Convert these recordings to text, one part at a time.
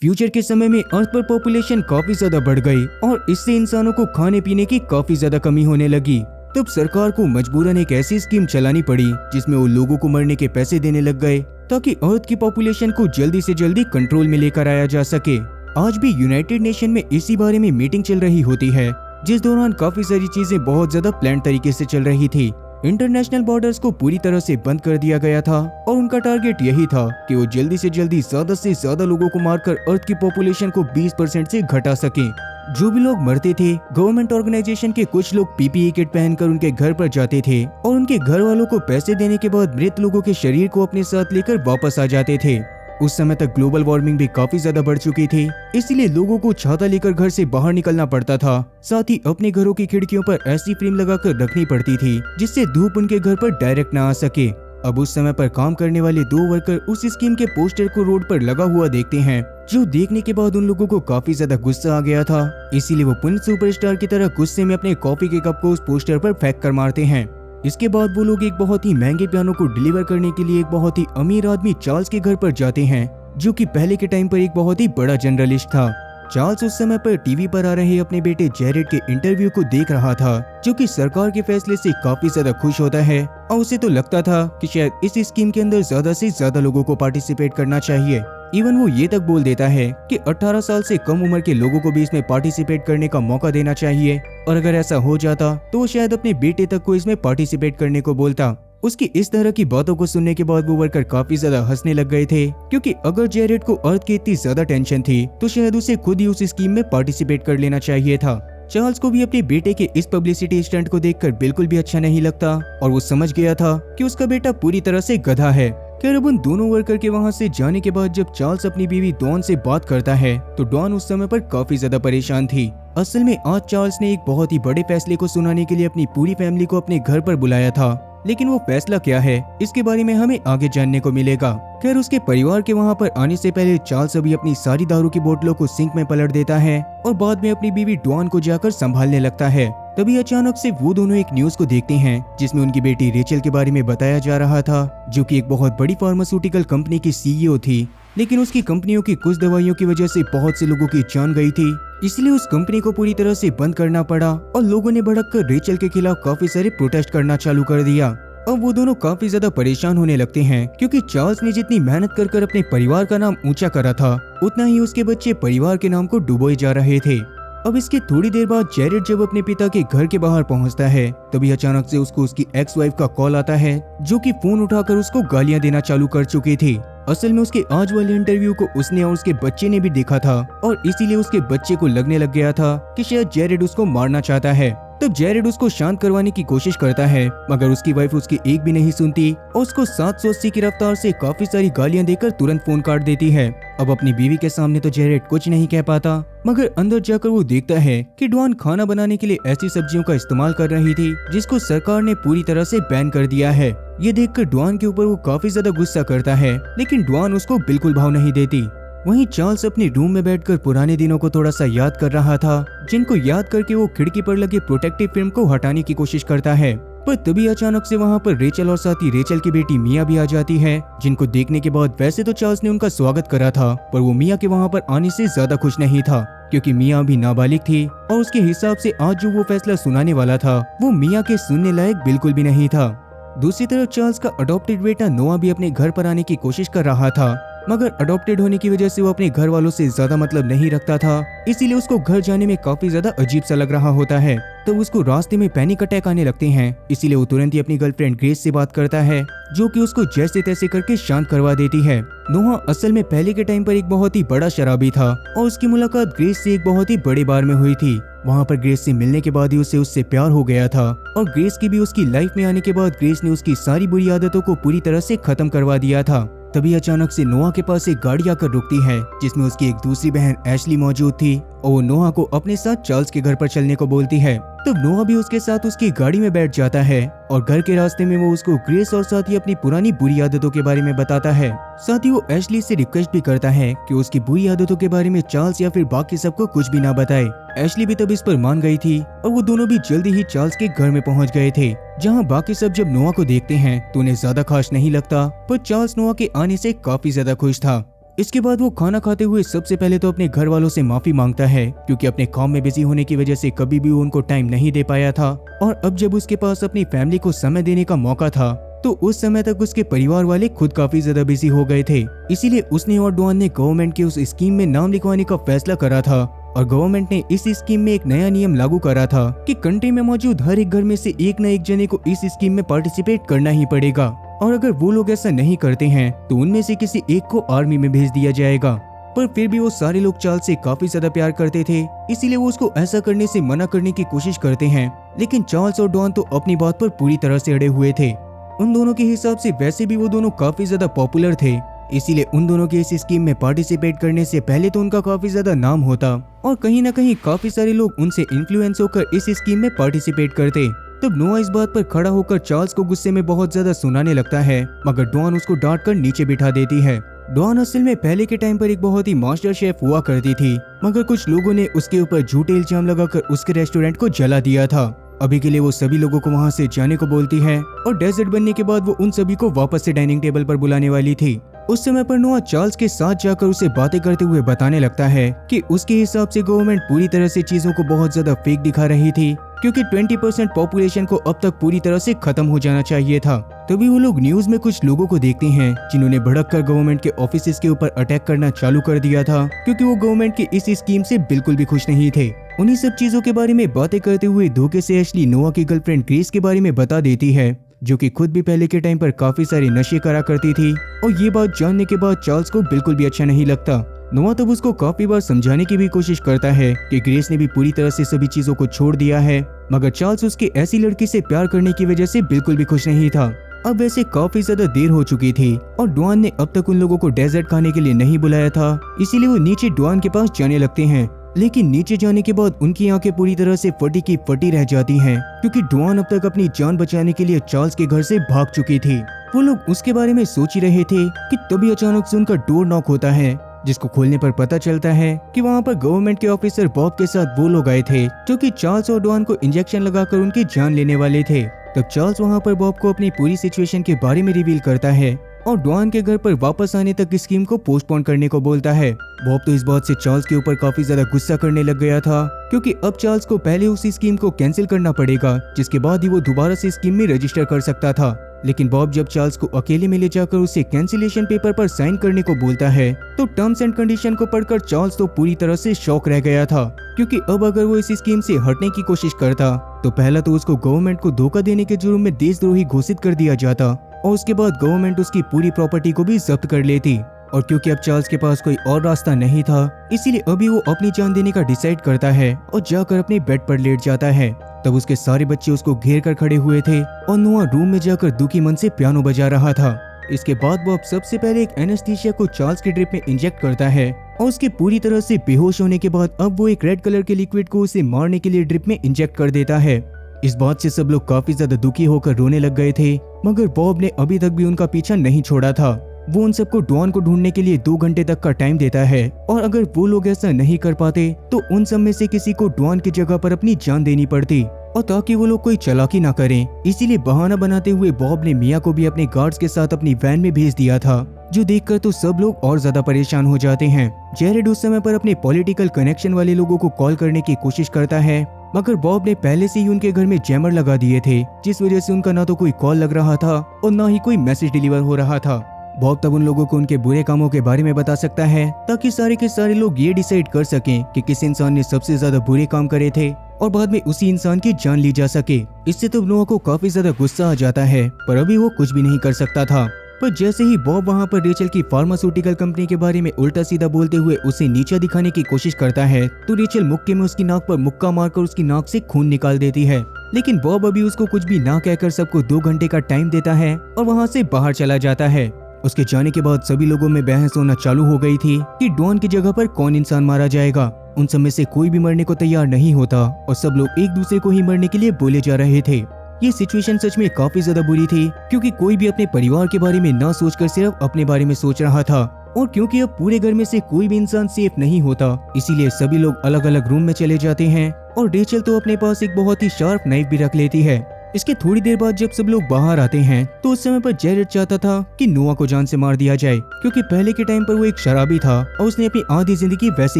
Future के समय में अर्थ पर पॉपुलेशन काफी ज्यादा बढ़ गई और इससे इंसानों को खाने पीने की काफी ज्यादा कमी होने लगी। तब सरकार को मजबूरन एक ऐसी स्कीम चलानी पड़ी जिसमें वो लोगों को मरने के पैसे देने लग गए ताकि अर्थ की पॉपुलेशन को जल्दी से जल्दी कंट्रोल में लेकर आया जा सके। आज भी यूनाइटेड नेशन में इसी बारे में मीटिंग चल रही होती है, जिस दौरान काफी सारी चीजें बहुत ज्यादा प्लान तरीके से चल रही थी। इंटरनेशनल बॉर्डर्स को पूरी तरह से बंद कर दिया गया था और उनका टारगेट यही था कि वो जल्दी से जल्दी ज्यादा से ज्यादा लोगों को मारकर अर्थ की पॉपुलेशन को 20% से घटा सके। जो भी लोग मरते थे, गवर्नमेंट ऑर्गेनाइजेशन के कुछ लोग पीपीई किट पहनकर उनके घर पर जाते थे और उनके घर वालों को पैसे देने के बाद मृत लोगों के शरीर को अपने साथ लेकर वापस आ जाते थे। उस समय तक ग्लोबल वार्मिंग भी काफी ज्यादा बढ़ चुकी थी, इसलिए लोगों को छाता लेकर घर से बाहर निकलना पड़ता था। साथ ही अपने घरों की खिड़कियों पर ऐसी फ्रेम लगाकर रखनी पड़ती थी जिससे धूप उनके घर पर डायरेक्ट ना आ सके। अब उस समय पर काम करने वाले 2 वर्कर उस स्कीम के पोस्टर को रोड पर लगा हुआ देखते हैं, जो देखने के बाद उन लोगों को काफी ज्यादा गुस्सा आ गया था। इसीलिए वो पुण्य सुपरस्टार की तरह गुस्से में अपने कॉफी के कप को उस पोस्टर पर फेंक कर मारते हैं। इसके बाद वो लोग एक बहुत ही महंगे पियानो को डिलीवर करने के लिए एक बहुत ही अमीर आदमी चार्ल्स के घर पर जाते हैं, जो कि पहले के टाइम पर एक बहुत ही बड़ा जर्नलिस्ट था। चार्ल्स उस समय पर टीवी पर आ रहे अपने बेटे जेरेड के इंटरव्यू को देख रहा था, जो कि सरकार के फैसले से काफी ज्यादा खुश होता है और उसे तो लगता था कि शायद इस स्कीम के अंदर ज्यादा से ज्यादा लोगों को पार्टिसिपेट करना चाहिए। इवन वो ये तक बोल देता है कि 18 साल से कम उम्र के लोगों को भी इसमें पार्टिसिपेट करने का मौका देना चाहिए और अगर ऐसा हो जाता तो वो शायद अपने बेटे तक को इसमें पार्टिसिपेट करने को बोलता। उसकी इस तरह की बातों को सुनने के बाद वो वर्कर काफी ज्यादा हंसने लग गए थे, क्योंकि अगर जेरेड को अर्थ की इतनी ज्यादा टेंशन थी तो शायद उसे खुद ही उस स्कीम में पार्टिसिपेट कर लेना चाहिए था। चार्ल्स को भी अपने बेटे के इस पब्लिसिटी स्टंट को देखकर बिल्कुल भी अच्छा नहीं लगता और वो समझ गया था कि उसका बेटा पूरी तरह से गधा है। खैर अब उन दोनों वर्कर के वहां से जाने के बाद जब चार्ल्स अपनी बीवी डॉन से बात करता है तो डॉन उस समय पर काफी ज्यादा परेशान थी। असल में आज चार्ल्स ने एक बहुत ही बड़े फैसले को सुनाने के लिए अपनी पूरी फैमिली को अपने घर पर बुलाया था, लेकिन वो फैसला क्या है इसके बारे में हमें आगे जानने को मिलेगा। खैर उसके परिवार के वहाँ पर आने से पहले चार्ल्स अभी अपनी सारी दारू की बोतलों को सिंक में पलट देता है और बाद में अपनी बीवी डॉन को जाकर संभालने लगता है। तभी अचानक से वो दोनों एक न्यूज को देखते हैं जिसमें उनकी बेटी रेचल के बारे में बताया जा रहा था, जो कि एक बहुत बड़ी फार्मास्यूटिकल कंपनी की सीईओ थी, लेकिन उसकी कंपनियों की कुछ दवाइयों की वजह से बहुत से लोगों की जान गई थी, इसलिए उस कंपनी को पूरी तरह से बंद करना पड़ा और लोगों ने भड़क कर रेचल के खिलाफ काफी सारे प्रोटेस्ट करना चालू कर दिया। अब वो दोनों काफी ज्यादा परेशान होने लगते हैं, क्योंकि चार्ल्स ने जितनी मेहनत कर कर अपने परिवार का नाम ऊंचा करा था उतना ही उसके बच्चे परिवार के नाम को डुबोए जा रहे थे। अब इसके थोड़ी देर बाद जेरेड जब अपने पिता के घर के बाहर पहुंचता है तभी अचानक से उसको उसकी एक्स वाइफ का कॉल आता है, जो कि फोन उठाकर उसको गालियां देना चालू कर चुकी थी। असल में उसके आज वाले इंटरव्यू को उसने और उसके बच्चे ने भी देखा था और इसीलिए उसके बच्चे को लगने लग गया था कि शायद जेरेड उसको मारना चाहता है। तब जेरेड उसको शांत करवाने की कोशिश करता है, मगर उसकी वाइफ उसकी एक भी नहीं सुनती और उसको 780 की रफ्तार से काफी सारी गालियां देकर तुरंत फोन काट देती है। अब अपनी बीवी के सामने तो जेरेड कुछ नहीं कह पाता, मगर अंदर जाकर वो देखता है कि डॉन खाना बनाने के लिए ऐसी सब्जियों का इस्तेमाल कर रही थी जिसको सरकार ने पूरी तरह से बैन कर दिया है। ये देखकर डॉन के ऊपर वो काफी ज्यादा गुस्सा करता है, लेकिन डॉन उसको बिल्कुल भाव नहीं देती। वहीं चार्ल्स अपने रूम में बैठकर पुराने दिनों को थोड़ा सा याद कर रहा था, जिनको याद करके वो खिड़की पर लगे प्रोटेक्टिव फिल्म को हटाने की कोशिश करता है। पर तभी अचानक से वहाँ पर रेचल और साथ ही रेचल की बेटी मिया भी आ जाती है, जिनको देखने के बाद वैसे तो चार्ल्स ने उनका स्वागत करा था, पर वो मिया के वहाँ पर आने से ज्यादा खुश नहीं था, क्योंकि मिया अभी नाबालिग थी और उसके हिसाब से आज जो वो फैसला सुनाने वाला था वो मिया के सुनने लायक बिल्कुल भी नहीं था। दूसरी तरफ चार्ल्स का अडॉप्टेड बेटा नोआ भी अपने घर पर आने की कोशिश कर रहा था, मगर अडॉप्टेड होने की वजह से वो अपने घर वालों से ज्यादा मतलब नहीं रखता था, इसीलिए उसको घर जाने में काफी ज्यादा अजीब सा लग रहा होता है। तो उसको रास्ते में पैनिक अटैक आने लगते हैं, इसीलिए वो तुरंत ही अपनी गर्लफ्रेंड ग्रेस से बात करता है, जो कि उसको जैसे तैसे करके शांत करवा देती है। नोहा असल में पहले के टाइम पर एक बहुत ही बड़ा शराबी था और उसकी मुलाकात ग्रेस से एक बहुत ही बड़े बार में हुई थी। वहाँ पर ग्रेस से मिलने के बाद ही उससे प्यार हो गया था और ग्रेस की भी उसकी लाइफ में आने के बाद ग्रेस ने उसकी सारी बुरी आदतों को पूरी तरह से खत्म करवा दिया था। तभी अचानक से नोहा के पास एक गाड़ी आकर रुकती है, जिसमें उसकी एक दूसरी बहन एशली मौजूद थी और वो नोहा को अपने साथ चार्ल्स के घर पर चलने को बोलती है। तब नोहा भी उसके साथ उसकी गाड़ी में बैठ जाता है और घर के रास्ते में वो उसको ग्रेस और साथ ही अपनी पुरानी बुरी आदतों के बारे में बताता है। साथ ही वो एशली से रिक्वेस्ट भी करता है कि उसकी बुरी आदतों के बारे में चार्ल्स या फिर बाकी सबको कुछ भी ना बताए। एशली भी तब इस पर मान गई थी और वो दोनों भी जल्दी ही चार्ल्स के घर में पहुंच गए थे, जहां बाकी सब जब नोहा को देखते हैं तो उन्हें ज्यादा खास नहीं लगता, पर चार्ल्स नोहा के आने से काफी ज्यादा खुश था। इसके बाद वो खाना खाते हुए सबसे पहले तो अपने घर वालों से माफी मांगता है, क्योंकि अपने काम में बिजी होने की वजह से कभी भी वो उनको टाइम नहीं दे पाया था। और अब जब उसके पास अपनी फैमिली को समय देने का मौका था तो उस समय तक उसके परिवार वाले खुद काफी ज्यादा बिजी हो गए थे। इसीलिए उसने और डॉन ने गवर्नमेंट के उस स्कीम में नाम लिखवाने का फैसला करा था। और गवर्नमेंट ने इस स्कीम में एक नया नियम लागू करा था कि कंट्री में मौजूद हर एक घर में से एक न एक जने को इस स्कीम में पार्टिसिपेट करना ही पड़ेगा। और अगर वो लोग ऐसा नहीं करते हैं तो उनमें से किसी एक को आर्मी में भेज दिया जाएगा। पर फिर भी वो सारे लोग चार्ल्स से काफी ज्यादा प्यार करते थे, इसीलिए वो उसको ऐसा करने से मना करने की कोशिश करते हैं। लेकिन चार्ल्स और डॉन तो अपनी बात पर पूरी तरह से अड़े हुए थे। उन दोनों के हिसाब से वैसे भी वो दोनों काफी ज्यादा पॉपुलर थे, इसीलिए उन दोनों के इस स्कीम में पार्टिसिपेट करने से पहले तो उनका काफी ज्यादा नाम होता और कहीं ना कहीं काफी सारे लोग उनसे इन्फ्लुएंस होकर इस स्कीम में पार्टिसिपेट करते। तब नोआ इस बात पर खड़ा होकर चार्ल्स को गुस्से में बहुत ज्यादा सुनाने लगता है, मगर डॉन उसको डांट कर नीचे बिठा देती है। डॉन असल में पहले के टाइम पर एक बहुत ही मास्टर शेफ हुआ करती थी, मगर कुछ लोगों ने उसके ऊपर झूठे इल्जाम लगाकर उसके रेस्टोरेंट को जला दिया था। अभी के लिए वो सभी लोगों को वहाँ से जाने को बोलती है और डेजर्ट बनने के बाद वो उन सभी को वापस से डाइनिंग टेबल पर बुलाने वाली थी। उस समय पर नोआ चार्ल्स के साथ जाकर उसे बातें करते हुए बताने लगता है कि उसके हिसाब से गवर्नमेंट पूरी तरह से चीजों को बहुत ज्यादा फेक दिखा रही थी, क्योंकि 20% पॉपुलेशन को अब तक पूरी तरह से खत्म हो जाना चाहिए था। तभी वो लोग न्यूज में कुछ लोगों को देखते हैं जिन्होंने भड़क कर गवर्नमेंट के ऑफिसेज के ऊपर अटैक करना चालू कर दिया था, क्योंकि वो गवर्नमेंट की इस स्कीम से बिल्कुल भी खुश नहीं थे। उन्हीं सब चीजों के बारे में बातें करते हुए धोखे से एशली नोआ की गर्लफ्रेंड ग्रेस के बारे में बता देती है, जो कि खुद भी पहले के टाइम पर काफी सारे नशे करा करती थी। और ये बात जानने के बाद चार्ल्स को बिल्कुल भी अच्छा नहीं लगता। नोआ तब उसको काफी बार समझाने की भी कोशिश करता है कि ग्रेस ने भी पूरी तरह से सभी चीजों को छोड़ दिया है, मगर चार्ल्स उसके ऐसी लड़की से प्यार करने की वजह से बिल्कुल भी खुश नहीं था। अब वैसे काफी ज्यादा देर हो चुकी थी और डॉन ने अब तक उन लोगों को डेजर्ट खाने के लिए नहीं बुलाया था, इसीलिए वो नीचे डॉन के पास जाने लगते हैं। लेकिन नीचे जाने के बाद उनकी आंखें पूरी तरह से फटी की फटी रह जाती हैं, क्योंकि डॉन अब तक अपनी जान बचाने के लिए चार्ल्स के घर से भाग चुकी थी। वो लोग उसके बारे में सोच ही रहे थे कि तभी अचानक से उनका डोर नॉक होता है, जिसको खोलने पर पता चलता है कि वहाँ पर गवर्नमेंट के ऑफिसर बॉब के साथ वो लोग आए थे जो कि चार्ल्स और डॉन को इंजेक्शन लगाकर उनकी जान लेने वाले थे। तब चार्ल्स वहाँ पर बॉब को अपनी पूरी सिचुएशन के बारे में रिवील करता है और डॉन के घर पर वापस आने तक इस स्कीम को पोस्टपोन करने को बोलता है। बॉब तो इस बात से चार्ल्स के ऊपर काफी ज्यादा गुस्सा करने लग गया था, क्योंकि अब चार्ल्स को पहले उसी स्कीम को कैंसिल करना पड़ेगा, जिसके बाद ही वो दोबारा से स्कीम में रजिस्टर कर सकता था। लेकिन बॉब जब चार्ल्स को अकेले में ले जाकर उसे कैंसिलेशन पेपर पर साइन करने को बोलता है तो टर्म्स एंड कंडीशन को पढ़कर चार्ल्स तो पूरी तरह से शॉक रह गया था, क्योंकि अब अगर वो इस स्कीम से हटने की कोशिश करता तो पहला तो उसको गवर्नमेंट को धोखा देने के जुर्म में देशद्रोही घोषित कर दिया जाता और उसके बाद गवर्नमेंट उसकी पूरी प्रॉपर्टी को भी जब्त कर लेती। और क्योंकि अब चार्ल्स के पास कोई और रास्ता नहीं था, इसीलिए अभी वो अपनी जान देने का डिसाइड करता है और जाकर अपने बेड पर लेट जाता है। तब उसके सारे बच्चे उसको घेर कर खड़े हुए थे और नोआ रूम में जाकर दुखी मन से पियानो बजा रहा था। इसके बाद बॉब सबसे पहले एक एनेस्थीसिया को चार्ल्स के ड्रिप में इंजेक्ट करता है और उसके पूरी तरह से बेहोश होने के बाद अब वो एक रेड कलर के लिक्विड को उसे मारने के लिए ड्रिप में इंजेक्ट कर देता है। इस बात से सब लोग काफी ज्यादा दुखी होकर रोने लग गए थे, मगर बॉब ने अभी तक भी उनका पीछा नहीं छोड़ा था। वो उन सबको डॉन को ढूंढने के लिए 2 घंटे तक का टाइम देता है और अगर वो लोग ऐसा नहीं कर पाते तो उन सब में से किसी को डॉन की जगह पर अपनी जान देनी पड़ती, और ताकि वो लोग कोई चालाकी ना करें, इसीलिए बहाना बनाते हुए बॉब ने मिया को भी अपने गार्ड्स के साथ अपनी वैन में भेज दिया था, जो देखकर तो सब लोग और ज्यादा परेशान हो जाते हैं। जेरेड उस समय पर अपने पॉलिटिकल कनेक्शन वाले लोगों को कॉल करने की कोशिश करता है, मगर बॉब ने पहले से ही उनके घर में जैमर लगा दिए थे, जिस वजह से उनका ना तो कोई कॉल लग रहा था और ना ही कोई मैसेज डिलीवर हो रहा था। बॉब तब उन लोगों को उनके बुरे कामों के बारे में बता सकता है, ताकि सारे के सारे लोग ये डिसाइड कर सकें कि किस इंसान ने सबसे ज्यादा बुरे काम करे थे और बाद में उसी इंसान की जान ली जा सके। इससे तो नोआ को काफी ज्यादा गुस्सा आ जाता है, पर अभी वो कुछ भी नहीं कर सकता था। पर जैसे ही बॉब वहाँ पर रेचल की फार्मास्यूटिकल कंपनी के बारे में उल्टा सीधा बोलते हुए उसे नीचा दिखाने की कोशिश करता है, तो रेचल मुक्के में उसकी नाक पर मुक्का मारकर उसकी नाक से खून निकाल देती है। लेकिन बॉब अभी उसको कुछ भी ना कहकर सबको 2 घंटे का टाइम देता है और वहाँ से बाहर चला जाता है। उसके जाने के बाद सभी लोगों में बहस होना चालू हो गई थी कि डॉन की जगह पर कौन इंसान मारा जाएगा। उन सब में से कोई भी मरने को तैयार नहीं होता और सब लोग एक दूसरे को ही मरने के लिए बोले जा रहे थे। ये सिचुएशन सच में काफी ज्यादा बुरी थी, क्योंकि कोई भी अपने परिवार के बारे में ना सोचकर सिर्फ अपने बारे में सोच रहा था, और क्योंकि अब पूरे घर में से कोई भी इंसान सेफ नहीं होता, इसीलिए सभी लोग अलग अलग रूम में चले जाते हैं और रेचल तो अपने पास एक बहुत ही शार्प नाइफ भी रख लेती है। इसके थोड़ी देर बाद जब सब लोग बाहर आते हैं तो उस समय पर जेरेड चाहता था कि नोआ को जान से मार दिया जाए, क्योंकि पहले के टाइम पर वो एक शराबी था और उसने अपनी आधी जिंदगी वैसे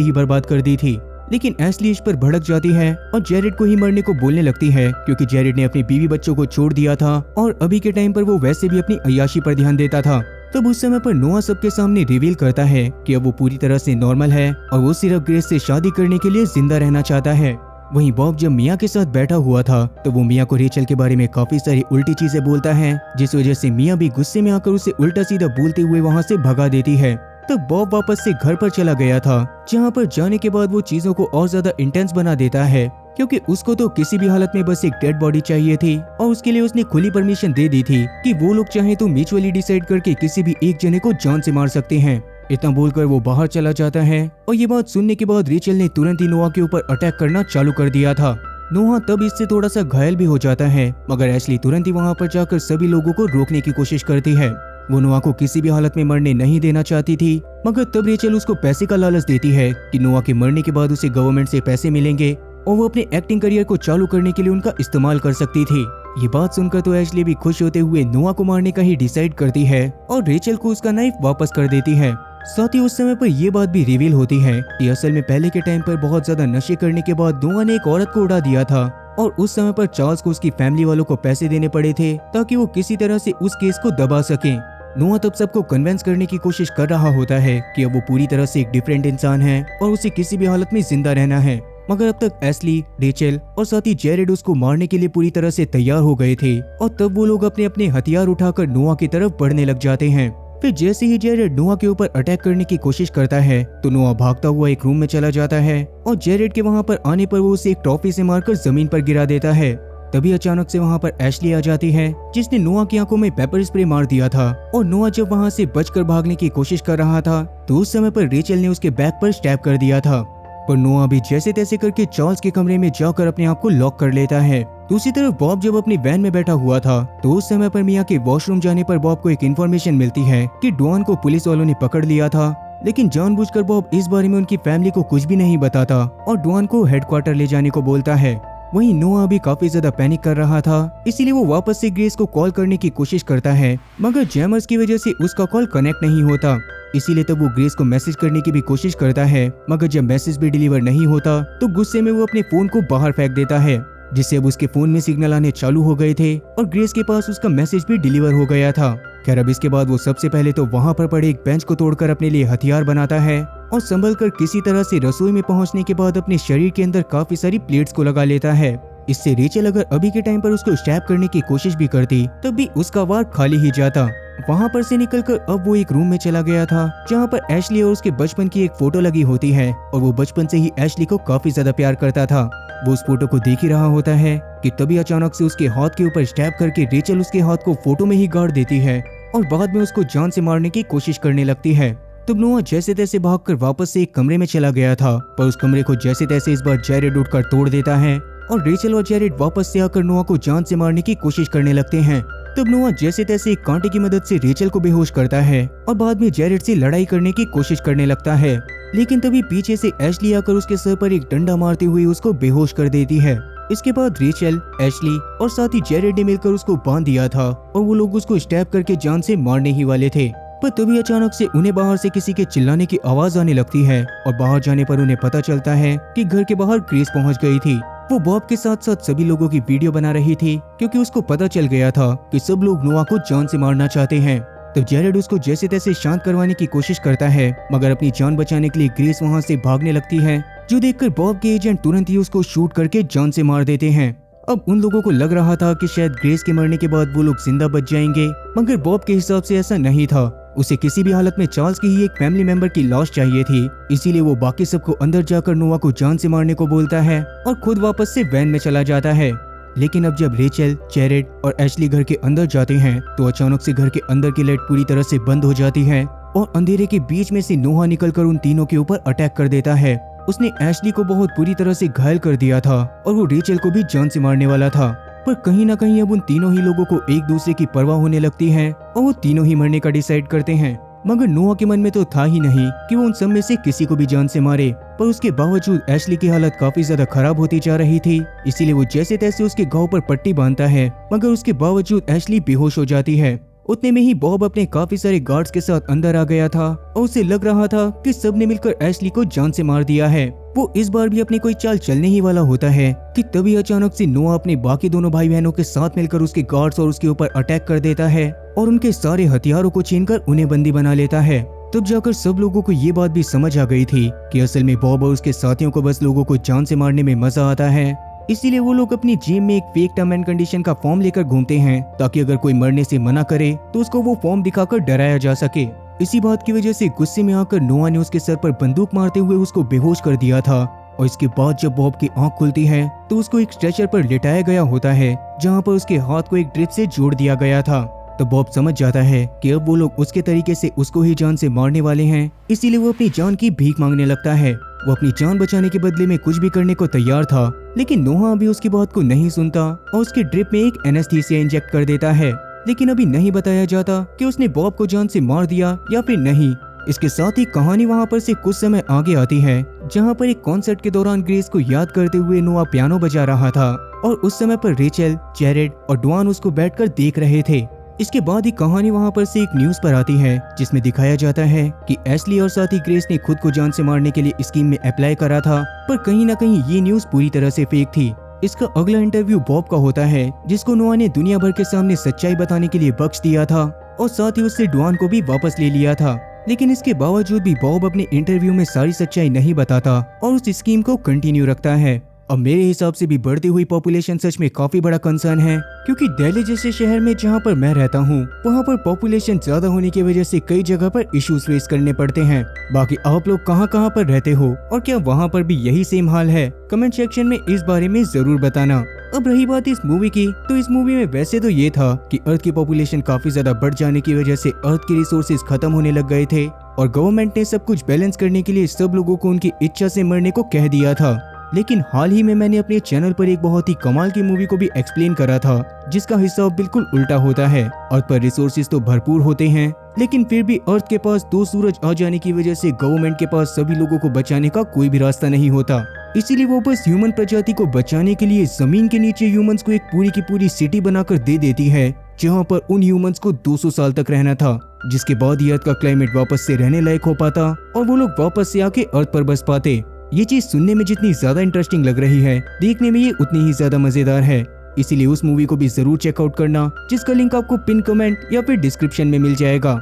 ही बर्बाद कर दी थी। लेकिन एशली इस पर भड़क जाती है और जेरेड को ही मरने को बोलने लगती है, क्योंकि जेरेड ने अपनी बीवी बच्चों को छोड़ दिया था और अभी के टाइम पर वो वैसे भी अपनी अय्याशी पर ध्यान देता था। तब उस समय पर नोआ सबके सामने रिवील करता है कि अब वो पूरी तरह से नॉर्मल है और वो सिर्फ ग्रेस से शादी करने के लिए जिंदा रहना चाहता है। वहीं बॉब जब मिया के साथ बैठा हुआ था तो वो मिया को रेचल के बारे में काफी सारी उल्टी चीजें बोलता है, जिस वजह से मिया भी गुस्से में आकर उसे उल्टा सीधा बोलते हुए वहाँ से भगा देती है। तब बॉब वापस से घर पर चला गया था, जहाँ पर जाने के बाद वो चीजों को और ज्यादा इंटेंस बना देता है, क्योंकि उसको तो किसी भी हालत में बस एक डेड बॉडी चाहिए थी और उसके लिए उसने खुली परमिशन दे दी थी कि वो लोग चाहे तो म्यूचुअली डिसाइड करके किसी भी एक जने को जान से मार सकते हैं। इतना बोलकर वो बाहर चला जाता है और ये बात सुनने के बाद रेचल ने तुरंत ही नोआ के ऊपर अटैक करना चालू कर दिया था। नोआ तब इससे थोड़ा सा घायल भी हो जाता है, मगर एशली तुरंत ही वहाँ पर जाकर सभी लोगों को रोकने की कोशिश करती है। वो नोआ को किसी भी हालत में मरने नहीं देना चाहती थी, मगर तब रेचल उसको पैसे का लालच देती है कि नोआ के मरने के बाद उसे गवर्नमेंट से पैसे मिलेंगे और वो अपने एक्टिंग करियर को चालू करने के लिए उनका इस्तेमाल कर सकती थी। ये बात सुनकर तो एशली भी खुश होते हुए नोआ को मारने का ही डिसाइड करती है और रेचल को उसका नाइफ वापस कर देती है। साथ ही उस समय पर यह बात भी रिवील होती है कि असल में पहले के टाइम पर बहुत ज्यादा नशे करने के बाद नोआ ने एक औरत को उड़ा दिया था और उस समय पर चार्ल्स को उसकी फैमिली वालों को पैसे देने पड़े थे ताकि वो किसी तरह से उस केस को दबा सके। नोआ तब सबको कन्विंस करने की कोशिश कर रहा होता है कि अब वो पूरी तरह से एक डिफरेंट इंसान है और उसे किसी भी हालत में जिंदा रहना है, मगर अब तक एशली, रेचल और साथ ही जेरेड उसको मारने के लिए पूरी तरह से तैयार हो गए थे और तब वो लोग अपने अपने हथियार उठाकर नोआ की तरफ बढ़ने लग जाते हैं। फिर जैसे ही जेरेड नोआ के ऊपर अटैक करने की कोशिश करता है तो नोआ भागता हुआ एक रूम में चला जाता है और जेरेड के वहाँ पर आने पर वो उसे एक ट्रॉफी से मारकर जमीन पर गिरा देता है। तभी अचानक से वहाँ पर एशली आ जाती है, जिसने नोआ की आंखों में पेपर स्प्रे मार दिया था और नोआ जब वहाँ से बचकर भागने की कोशिश कर रहा था तो उस समय पर रेचल ने उसके बैक पर स्टैब कर दिया था, पर नोआ भी जैसे तैसे करके चार्ल्स के कमरे में जाकर अपने आप को लॉक कर लेता है। दूसरी तरफ बॉब जब अपनी वैन में बैठा हुआ था तो उस समय पर मिया के वॉशरूम जाने पर बॉब को एक इन्फॉर्मेशन मिलती है कि डॉन को पुलिस वालों ने पकड़ लिया था, लेकिन जानबूझकर बॉब इस बारे में उनकी फैमिली को कुछ भी नहीं बताता और डॉन को हेडक्वार्टर ले जाने को बोलता है। वहीं नोआ भी काफी ज्यादा पैनिक कर रहा था, इसीलिए वो वापस से ग्रेस को कॉल करने की कोशिश करता है, मगर जैमर्स की वजह से उसका कॉल कनेक्ट नहीं होता। इसीलिए तब वो ग्रेस को मैसेज करने की भी कोशिश करता है, मगर जब मैसेज भी डिलीवर नहीं होता तो गुस्से में वो अपने फोन को बाहर फेंक देता है, जिससे अब उसके फोन में सिग्नल आने चालू हो गए थे और ग्रेस के पास उसका मैसेज भी डिलीवर हो गया था। खैर अब इसके बाद वो सबसे पहले तो वहाँ पर पड़े एक बेंच को तोड़कर अपने लिए हथियार बनाता है और संभल कर किसी तरह से रसोई में पहुँचने के बाद अपने शरीर के अंदर काफी सारी प्लेट्स को लगा लेता है। इससे रेचल अगर अभी के टाइम पर उसको स्टैब करने की कोशिश भी करती तब भी उसका वार खाली ही जाता। वहाँ पर से निकलकर अब वो एक रूम में चला गया था जहाँ पर एशली और उसके बचपन की एक फोटो लगी होती है और वो बचपन से ही एशली को काफी ज्यादा प्यार करता था। वो उस फोटो को देख ही रहा होता है कि तभी अचानक से उसके हाथ के ऊपर स्टैब करके रेचल उसके हाथ को फोटो में ही गाड़ देती है और बाद में उसको जान से मारने की कोशिश करने लगती है। तब नोआ जैसे तैसे भागकर वापस से एक कमरे में चला गया था, पर उस कमरे को जैसे तैसे इस बार जेरेड उठकर तोड़ देता है और रेचल और जेरेड वापस से आकर नोआ को जान से मारने की कोशिश करने लगते हैं। तब नोआ जैसे तैसे एक कांटे की मदद से रेचल को बेहोश करता है और बाद में जेरेड से लड़ाई करने की कोशिश करने लगता है, लेकिन तभी पीछे से एशली आकर उसके सर पर एक डंडा मारते हुए उसको बेहोश कर देती है। इसके बाद रेचल, एशली और साथ ही जेरेड ने मिलकर उसको बांध दिया था और वो लोग उसको स्टैब करके जान से मारने ही वाले थे, पर तभी अचानक से उन्हें बाहर से किसी के चिल्लाने की आवाज आने लगती है और बाहर जाने पर उन्हें पता चलता है कि घर के बाहर ग्रेस पहुंच गई थी। वो बॉब के साथ साथ सभी लोगों की वीडियो बना रही थी, क्योंकि उसको पता चल गया था कि सब लोग नोआ को जान से मारना चाहते हैं। तब जेरेड उसको जैसे तैसे शांत करवाने की कोशिश करता है, मगर अपनी जान बचाने के लिए ग्रेस वहां से भागने लगती है, जो देखकर बॉब के एजेंट तुरंत ही उसको शूट करके जान से मार देते हैं। अब उन लोगों को लग रहा था कि शायद ग्रेस के मरने के बाद वो लोग जिंदा बच जाएंगे, मगर बॉब के हिसाब से ऐसा नहीं था। उसे किसी भी हालत में चार्ल्स की ही एक फैमिली मेंबर की लाश चाहिए थी, इसीलिए वो बाकी सबको अंदर जाकर नोआ को जान से मारने को बोलता है और खुद वापस से वैन में चला जाता है। लेकिन अब जब रेचल, जेरेड और एशली घर के अंदर जाते हैं तो अचानक से घर के अंदर की लाइट पूरी तरह से बंद हो जाती है और अंधेरे के बीच में से नोआ निकलकर उन तीनों के ऊपर अटैक कर देता है। उसने एशली को बहुत बुरी तरह से घायल कर दिया था और वो रेचल को भी जान से मारने वाला था, पर कहीं ना कहीं अब उन तीनों ही लोगों को एक दूसरे की परवाह होने लगती है और वो तीनों ही मरने का डिसाइड करते हैं। मगर नोआ के मन में तो था ही नहीं कि वो उन सब में से किसी को भी जान से मारे। पर उसके बावजूद एशली की हालत काफी ज्यादा खराब होती जा रही थी, इसीलिए वो जैसे तैसे उसके घाव पर पट्टी बांधता है, मगर उसके बावजूद एशली बेहोश हो जाती है। उतने में ही बॉब अपने काफी सारे गार्ड्स के साथ अंदर आ गया था और उसे लग रहा था कि सबने मिलकर एशली को जान से मार दिया है। वो इस बार भी अपनी कोई चाल चलने ही वाला होता है कि तभी अचानक से नोआ अपने बाकी दोनों भाई बहनों के साथ मिलकर उसके गार्ड्स और उसके ऊपर अटैक कर देता है और उनके सारे हथियारों को छीनकर उन्हें बंदी बना लेता है। तब जाकर सब लोगों को ये बात भी समझ आ गई थी कि असल में बॉब और उसके साथियों को बस लोगों को जान से मारने में मजा आता है। इसीलिए वो लोग अपनी जेब में एक फेक टर्म एंड कंडीशन का फॉर्म लेकर घूमते हैं ताकि अगर कोई मरने से मना करे तो उसको वो फॉर्म दिखाकर डराया जा सके। इसी बात की वजह से गुस्से में आकर नोआ ने उसके सर पर बंदूक मारते हुए उसको बेहोश कर दिया था और इसके बाद जब बॉब की आंख खुलती है तो उसको एक स्ट्रेचर पर लिटाया गया होता है जहाँ पर उसके हाथ को एक ड्रिप से जोड़ दिया गया था। तो बॉब समझ जाता है कि अब वो लोग उसके तरीके से उसको ही जान से मारने वाले हैं, इसीलिए वो अपनी जान की भीख मांगने लगता है। वो अपनी जान बचाने के बदले में कुछ भी करने को तैयार था, लेकिन नोआ अभी उसकी बात को नहीं सुनता और उसके ड्रिप में एक एनेस्थीसिया इंजेक्ट कर देता है। लेकिन अभी नहीं बताया जाता कि उसने बॉब को जान से मार दिया या फिर नहीं। इसके साथ ही कहानी वहाँ पर से कुछ समय आगे आती है जहाँ पर एक कॉन्सर्ट के दौरान ग्रेस को याद करते हुए नोआ पियानो बजा रहा था और उस समय पर रेचल, जेरेड और डुआन उसको बैठकर देख रहे थे। इसके बाद ही कहानी वहाँ पर से एक न्यूज पर आती है जिसमें दिखाया जाता है कि एशली और साथी ग्रेस ने खुद को जान से मारने के लिए स्कीम में अप्लाई करा था, पर कहीं ना कहीं ये न्यूज पूरी तरह से फेक थी। इसका अगला इंटरव्यू बॉब का होता है जिसको नोआ ने दुनिया भर के सामने सच्चाई बताने के लिए बख्श दिया था और साथ ही उससे डुआन को भी वापस ले लिया था। लेकिन इसके बावजूद भी बॉब अपने इंटरव्यू में सारी सच्चाई नहीं बताता और उस स्कीम को कंटिन्यू रखता है। अब मेरे हिसाब से भी बढ़ती हुई पॉपुलेशन सच में काफी बड़ा कंसर्न है, क्योंकि दिल्ली जैसे शहर में जहाँ पर मैं रहता हूँ वहाँ पर पॉपुलेशन ज्यादा होने की वजह से कई जगह पर इश्यूज फेस करने पड़ते हैं। बाकी आप लोग कहाँ कहाँ पर रहते हो और क्या वहाँ पर भी यही सेम हाल है? कमेंट सेक्शन में इस बारे में जरूर बताना। अब रही बात इस मूवी की, तो इस मूवी में वैसे तो ये था कि अर्थ की पॉपुलेशन काफी ज्यादा बढ़ जाने की वजह से अर्थ के रिसोर्सेज खत्म होने लग गए थे और गवर्नमेंट ने सब कुछ बैलेंस करने के लिए सब लोगों को उनकी इच्छा से मरने को कह दिया था। लेकिन हाल ही में मैंने अपने चैनल पर एक बहुत ही कमाल की मूवी को भी एक्सप्लेन करा था जिसका हिसाब बिल्कुल उल्टा होता है। अर्थ पर रिसोर्सेज तो भरपूर होते हैं, लेकिन फिर भी अर्थ के पास दो सूरज आ जाने की वजह से गवर्नमेंट के पास सभी लोगों को बचाने का कोई भी रास्ता नहीं होता। इसीलिए वो बस ह्यूमन प्रजाति को बचाने के लिए जमीन के नीचे ह्यूमंस को एक पूरी की पूरी सिटी बनाकर दे देती है जहाँ पर उन ह्यूमंस को 200 साल तक रहना था, जिसके बाद ही अर्थ का क्लाइमेट वापस से रहने लायक हो पाता और वो लोग वापस से आके अर्थ पर बस पाते। ये चीज सुनने में जितनी ज्यादा इंटरेस्टिंग लग रही है, देखने में ये उतनी ही ज्यादा मजेदार है। इसीलिए उस मूवी को भी जरूर चेकआउट करना, जिसका लिंक आपको पिन कमेंट या फिर डिस्क्रिप्शन में मिल जाएगा।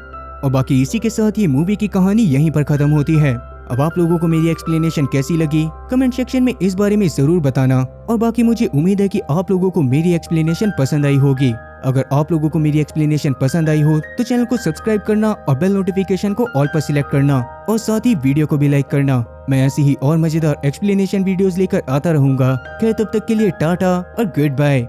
और बाकी इसी के साथ ये मूवी की कहानी यहीं पर खत्म होती है। अब आप लोगों को मेरी एक्सप्लेनेशन कैसी लगी कमेंट सेक्शन में इस बारे में जरूर बताना। और बाकी मुझे उम्मीद है कि आप लोगों को मेरी एक्सप्लेनेशन पसंद आई होगी। अगर आप लोगों को मेरी एक्सप्लेनेशन पसंद आई हो तो चैनल को सब्सक्राइब करना और बेल नोटिफिकेशन को ऑल पर सिलेक्ट करना और साथ ही वीडियो को भी लाइक करना। मैं ऐसी ही और मजेदार एक्सप्लेनेशन वीडियोस लेकर आता रहूंगा। खैर तब तक के लिए टाटा और गुड बाय।